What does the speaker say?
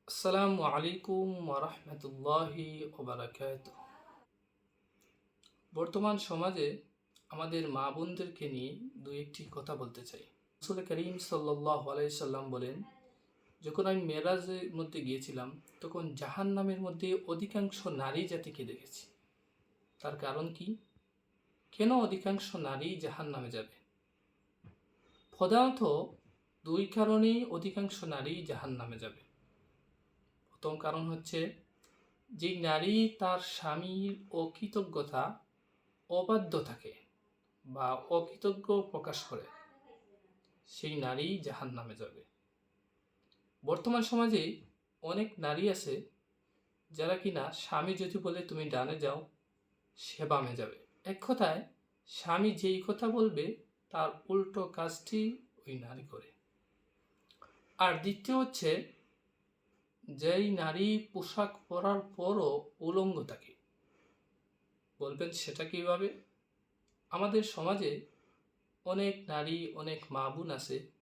আসসালামু আলাইকুম ওরহমতুল্লাহি ওবারাকাতুহ। বর্তমান সমাজে আমাদের মা বোনদেরকে নিয়ে দু একটি কথা বলতে চাই। রাসূল করিম সাল্লাল্লাহু আলাইহি সাল্লাম বলেন, যখন আমি মেরাজের মধ্যে গিয়েছিলাম তখন জাহান্নামের মধ্যে অধিকাংশ নারী জাতিকে দেখেছি। তার কারণ কি? কেন অধিকাংশ নারী জাহান্নামে যাবে? প্রধানত দুই কারণেই অধিকাংশ নারী জাহান্নামে যাবে। প্রথম কারণ হচ্ছে, যেই নারী তার স্বামীর অকৃতজ্ঞতা অবাধ্য থাকে বা অকৃতজ্ঞ প্রকাশ করে, সেই নারী জাহান্নামে যাবে। বর্তমান সমাজে অনেক নারী আছে যারা কিনা স্বামী যদি বলে তুমি ডানে যাও, সে বামে যাবে। এক কথায় স্বামী যেই কথা বলবে তার উল্টো কাজটি ওই নারী করে। আর দ্বিতীয় হচ্ছে, যেই নারী পোশাক পরার পরও উলঙ্গ থাকে। বলবেন সেটা কিভাবে? আমাদের সমাজে অনেক নারী, অনেক মা বোন আছে